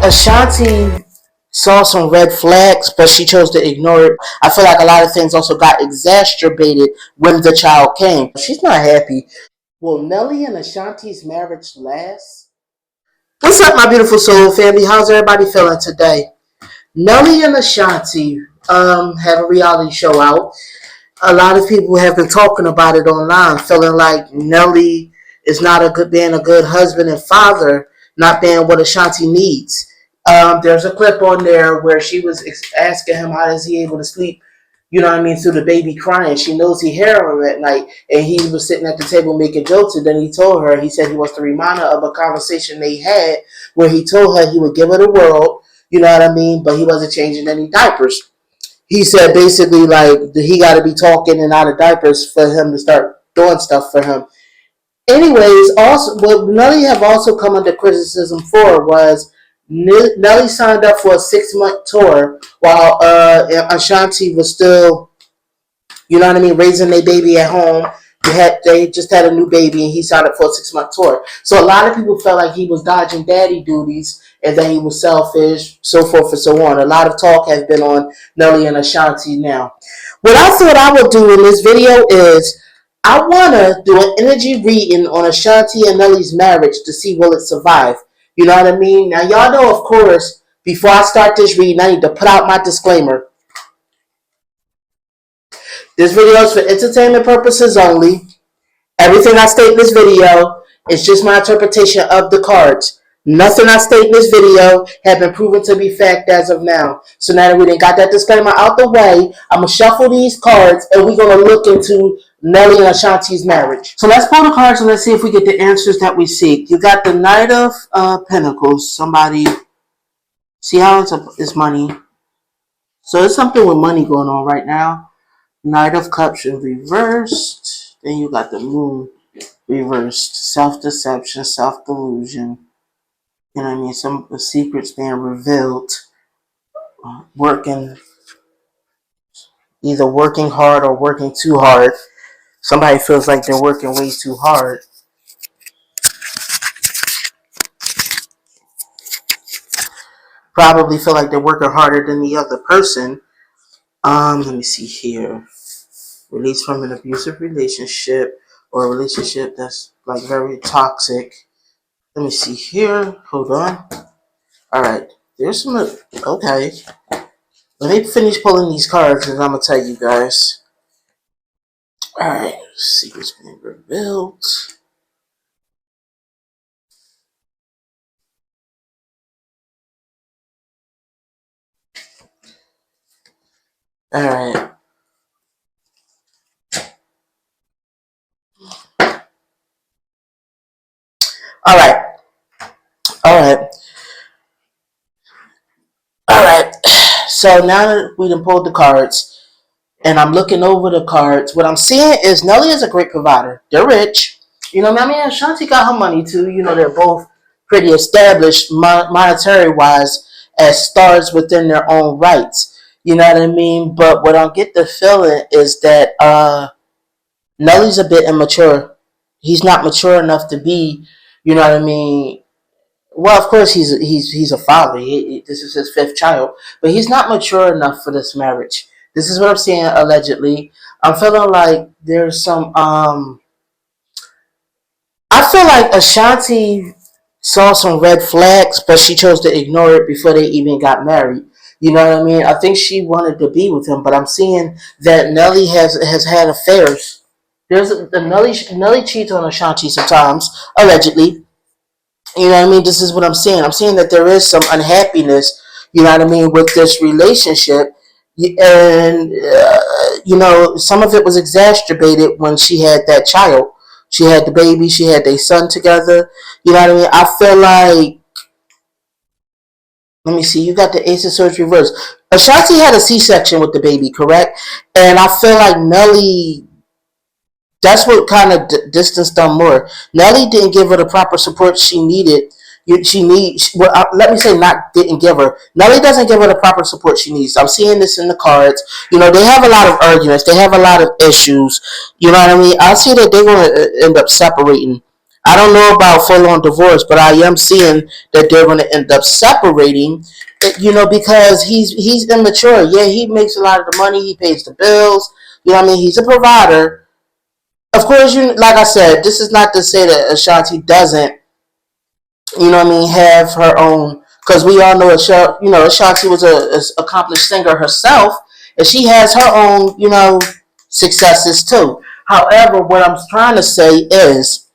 Ashanti saw some red flags, but she chose to ignore it. I feel like a lot of things also got exacerbated when the child came. She's not happy. Will Nelly and Ashanti's marriage last? What's up, my beautiful soul family? How's everybody feeling today? Nelly and Ashanti have a reality show out. A lot of people have been talking about it online, feeling like Nelly is not a good being a good husband and father, not being what Ashanti needs. There's a clip on there where she was asking him how is he able to sleep, you know what I mean, through the baby crying. She knows he hear him at night, and he was sitting at the table making jokes, and then he told her, he said he wants to remind her of a conversation they had where he told her he would give her the world, you know what I mean, but he wasn't changing any diapers. He said basically like he got to be talking and out of diapers for him to start doing stuff for him. Anyways, also what Nelly have also come under criticism for was Nelly signed up for a 6-month tour while Ashanti was still, you know what I mean, raising their baby at home. They just had a new baby and he signed up for a 6-month tour. So a lot of people felt like he was dodging daddy duties and that he was selfish, so forth and so on. A lot of talk has been on Nelly and Ashanti now. What I thought I would do in this video is I want to do an energy reading on Ashanti and Nelly's marriage to see will it survive. You know what I mean? Now y'all know, of course, before I start this reading, I need to put out my disclaimer. This video is for entertainment purposes only. Everything I state in this video is just my interpretation of the cards. Nothing I state in this video have been proven to be fact as of now. So now that we done got that disclaimer out the way, I'm going to shuffle these cards and we're going to look into Nelly and Ashanti's marriage. So let's pull the cards and let's see if we get the answers that we seek. You got the Knight of Pentacles. Somebody, see how it's money. So there's something with money going on right now. Knight of Cups in reversed. Then you got the Moon reversed. Self-deception, self-delusion. You know what I mean? Some of the secrets being revealed. Either working hard or working too hard. Somebody feels like they're working way too hard. Probably feel like they're working harder than the other person. Let me see here. Release from an abusive relationship or a relationship that's like very toxic. Let me see here. Hold on. All right. There's some. Okay. Let me finish pulling these cards and I'm going to tell you guys. All right. Secrets being revealed. All right. All right. All right. All right. So now that we done pulled the cards and I'm looking over the cards, what I'm seeing is Nelly is a great provider. They're rich. You know what I mean? Ashanti got her money too. You know, they're both pretty established monetary wise as stars within their own rights. You know what I mean? But what I get the feeling is that Nelly's a bit immature. He's not mature enough to be, you know what I mean? Well, of course he's a father. This is his 5th child, but he's not mature enough for this marriage. This is what I'm saying. Allegedly, I'm feeling like there's some. I feel like Ashanti saw some red flags, but she chose to ignore it before they even got married. You know what I mean? I think she wanted to be with him, but I'm seeing that Nelly has had affairs. There's the Nelly cheats on Ashanti sometimes, allegedly. You know what I mean? This is what I'm saying. I'm saying that there is some unhappiness, you know what I mean, with this relationship. And, you know, some of it was exacerbated when she had that child. She had the baby. She had their son together. You know what I mean? I feel like, let me see. You got the Ace of Swords reversed. Ashanti had a C-section with the baby, correct? And I feel like Nelly, that's what kind of distanced them more. Nelly didn't give her the proper support she needed. Let me say, not didn't give her. Nelly doesn't give her the proper support she needs. I'm seeing this in the cards. You know, they have a lot of arguments. They have a lot of issues. You know what I mean? I see that they're going to end up separating. I don't know about full on divorce, but I am seeing that they're going to end up separating. Because he's immature. Yeah, he makes a lot of the money. He pays the bills. You know what I mean? He's a provider. Of course, like I said, this is not to say that Ashanti doesn't, what I mean, have her own. Because we all know Ashanti was a accomplished singer herself, and she has her own, successes too. However, what I'm trying to say is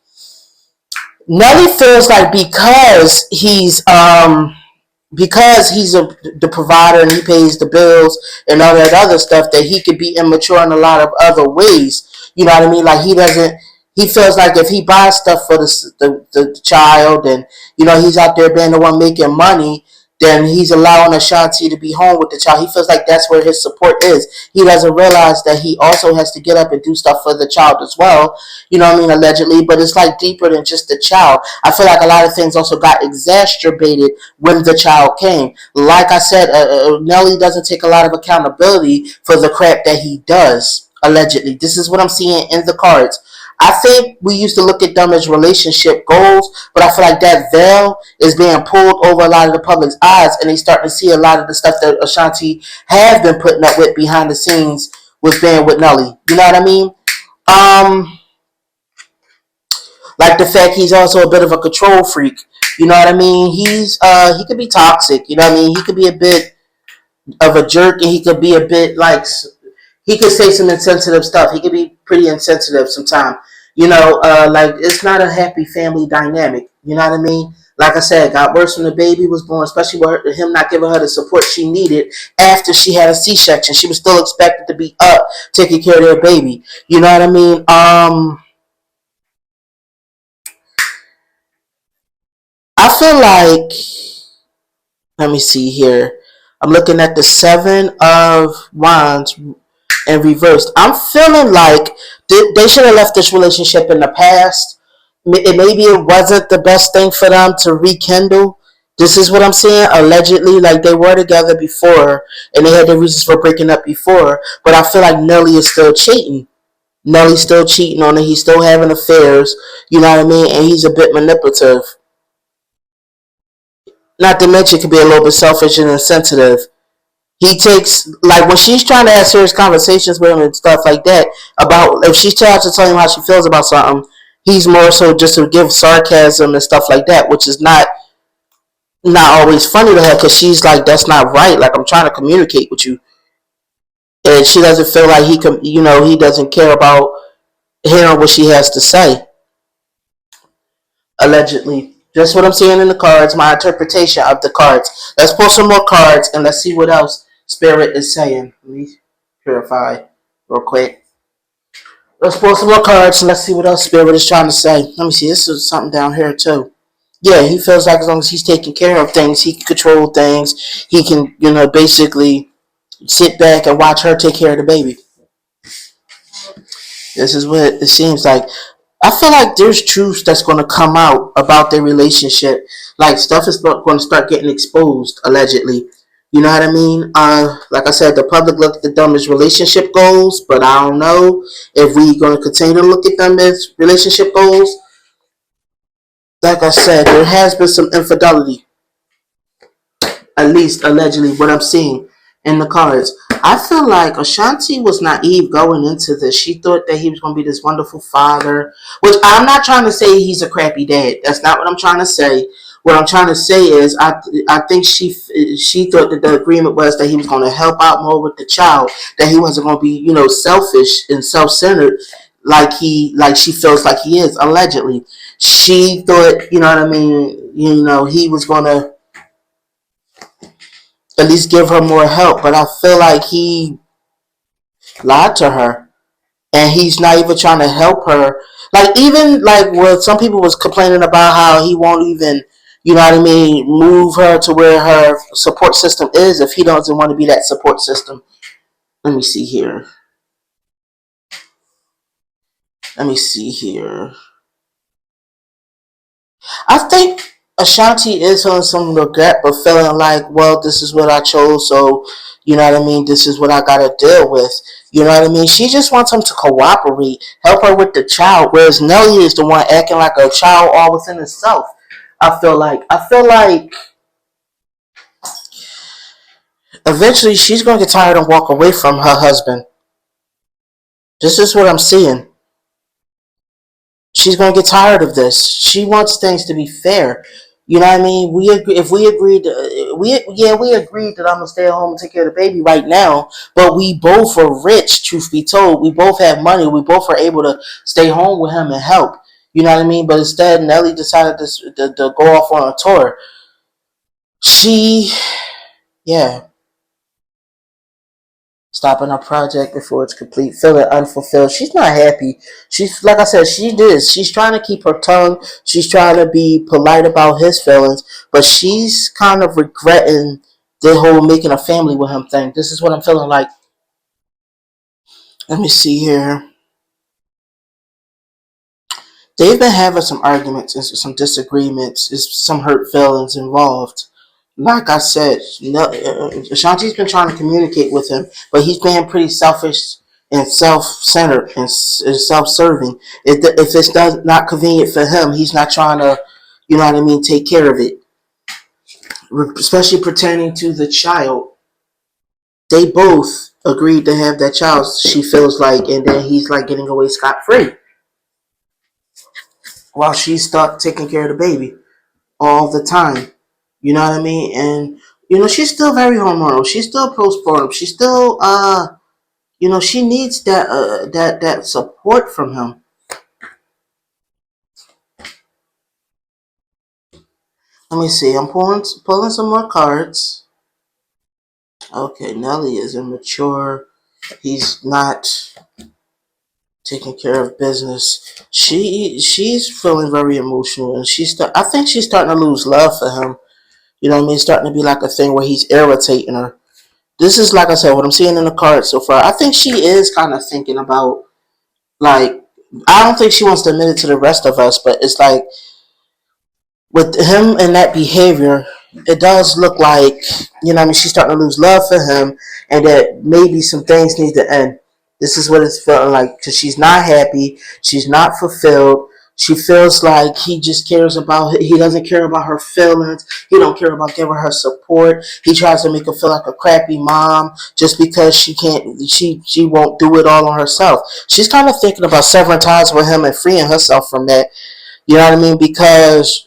Nelly feels like the provider and he pays the bills and all that other stuff, that he could be immature in a lot of other ways. You know what I mean? Like he feels like if he buys stuff for the child, and he's out there being the one making money, then he's allowing Ashanti to be home with the child. He feels like that's where his support is. He doesn't realize that he also has to get up and do stuff for the child as well. You know what I mean? Allegedly, but it's like deeper than just the child. I feel like a lot of things also got exacerbated when the child came. Like I said, Nelly doesn't take a lot of accountability for the crap that he does. Allegedly, this is what I'm seeing in the cards. I think we used to look at them as relationship goals, but I feel like that veil is being pulled over a lot of the public's eyes, and they starting to see a lot of the stuff that Ashanti have been putting up with behind the scenes with being with Nelly. You know what I mean? Like the fact he's also a bit of a control freak. You know what I mean? He could be toxic. You know what I mean? He could be a bit of a jerk, and he could be a bit like he could say some insensitive stuff. He could be pretty insensitive sometimes. Like it's not a happy family dynamic. You know what I mean? Like I said, got worse when the baby was born, especially with him not giving her the support she needed after she had a C-section. She was still expected to be up taking care of their baby. You know what I mean? I feel like, let me see here. I'm looking at the Seven of Wands in reversed. I'm feeling like they should have left this relationship in the past. Maybe it wasn't the best thing for them to rekindle. This is what I'm saying. Allegedly, like they were together before, and they had the reasons for breaking up before. But I feel like Nelly is still cheating. Nelly's still cheating on her. He's still having affairs. You know what I mean? And he's a bit manipulative. Not to mention, could be a little bit selfish and insensitive. He takes, like, when she's trying to have serious conversations with him and stuff like that about, if she tries to tell him how she feels about something, he's more so just to give sarcasm and stuff like that, which is not always funny to her, because she's like, that's not right. Like, I'm trying to communicate with you, and she doesn't feel like he doesn't care about hearing what she has to say. Allegedly, just what I'm seeing in the cards, my interpretation of the cards. Let's pull some more cards and let's see what else Spirit is saying. Let me purify real quick. Let's pull some more cards and let's see what else Spirit is trying to say. Let me see. This is something down here too. Yeah, he feels like as long as he's taking care of things, he can control things. He can, basically sit back and watch her take care of the baby. This is what it seems like. I feel like there's truth that's going to come out about their relationship. Like stuff is going to start getting exposed, allegedly. You know what I mean? Like I said, the public looked at them as relationship goals, but I don't know if we going to continue to look at them as relationship goals. Like I said, there has been some infidelity, at least allegedly, what I'm seeing in the cards. I feel like Ashanti was naive going into this. She thought that he was going to be this wonderful father, which I'm not trying to say he's a crappy dad. That's not what I'm trying to say. What I'm trying to say is I think she thought that the agreement was that he was going to help out more with the child, that he wasn't going to be, selfish and self-centered like she feels like he is, allegedly. She thought, you know what I mean, he was going to at least give her more help. But I feel like he lied to her, and he's not even trying to help her. Like even like what some people was complaining about, how he won't even, you know what I mean, move her to where her support system is if he doesn't want to be that support system. Let me see here. Let me see here. I think. Ashanti is feeling some regret, but feeling like, well, this is what I chose, so you know what I mean. This is what I gotta deal with. You know what I mean. She just wants him to cooperate, help her with the child, whereas Nelly is the one acting like a child all within itself. I feel like eventually she's gonna get tired and walk away from her husband. This is what I'm seeing. She's gonna get tired of this. She wants things to be fair. You know what I mean? We agree. If we agreed, we agreed that I'm gonna stay at home and take care of the baby right now. But we both are rich. Truth be told, we both have money. We both are able to stay home with him and help. You know what I mean? But instead, Nelly decided to go off on a tour. She, yeah, stopping her project before it's complete, feeling unfulfilled. She's not happy. She's like I said, she did. She's trying to keep her tongue. She's trying to be polite about his feelings, but she's kind of regretting the whole making a family with him thing. This is what I'm feeling like. Let me see here. They've been having some arguments and some disagreements. There's some hurt feelings involved. Like I said, Ashanti's been trying to communicate with him, but he's being pretty selfish and self-centered and self-serving. If it's not convenient for him, he's not trying to, you know what I mean, take care of it. Especially pertaining to the child, they both agreed to have that child. She feels like, and then he's like getting away scot-free while she's stuck taking care of the baby all the time. You know what I mean? And she's still very hormonal. She's still postpartum. She's still she needs that support from him. Let me see. I'm pulling some more cards. Okay, Nelly is immature. He's not taking care of business. She's feeling very emotional, and I think she's starting to lose love for him. You know what I mean? It's starting to be like a thing where he's irritating her. This is, like I said, what I'm seeing in the cards so far. I think she is kind of thinking about, like, I don't think she wants to admit it to the rest of us, but it's like with him and that behavior, it does look like, she's starting to lose love for him, and that maybe some things need to end. This is what it's feeling like, because she's not happy, she's not fulfilled. She feels like he doesn't care about her feelings. He don't care about giving her support. He tries to make her feel like a crappy mom just because she won't do it all on herself. She's kind of thinking about severing ties with him and freeing herself from that. You know what I mean? Because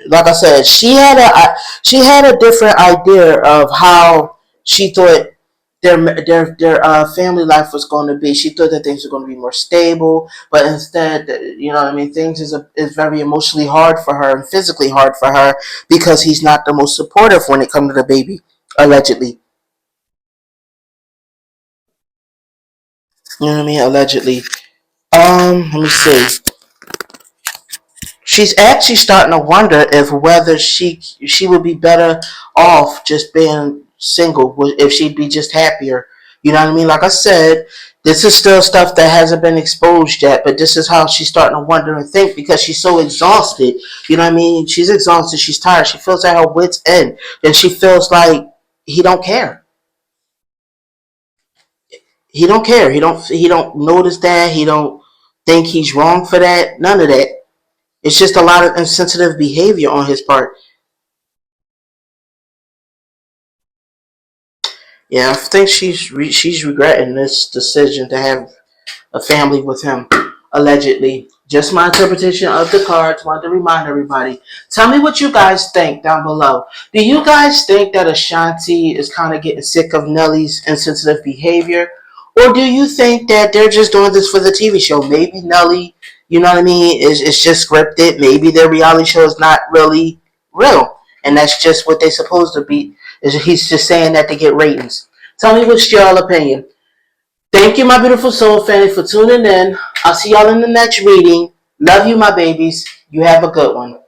like I said, she had a different idea of how she thought their family life was going to be. She thought that things were going to be more stable, but instead, what I mean, things is very emotionally hard for her and physically hard for her because he's not the most supportive when it comes to the baby, allegedly. You know what I mean? Allegedly. Let me see. She's actually starting to wonder if whether she would be better off just being single, if she'd be just happier. You know what I mean? Like I said, this is still stuff that hasn't been exposed yet, but this is how she's starting to wonder and think because she's so exhausted. You know what I mean? She's exhausted. She's tired. She feels at her wits' end, and she feels like he don't care. He don't care. He don't notice that. He don't think he's wrong for that. None of that. It's just a lot of insensitive behavior on his part. Yeah, I think she's regretting this decision to have a family with him, allegedly. Just my interpretation of the cards. Wanted to remind everybody. Tell me what you guys think down below. Do you guys think that Ashanti is kind of getting sick of Nelly's insensitive behavior? Or do you think that they're just doing this for the TV show? Maybe Nelly, you know what I mean, is just scripted. Maybe their reality show is not really real. And that's just what they're supposed to be. He's just saying that to get ratings. Tell me what's your opinion. Thank you, my beautiful soul family, for tuning in. I'll see y'all in the next reading. Love you, my babies. You have a good one.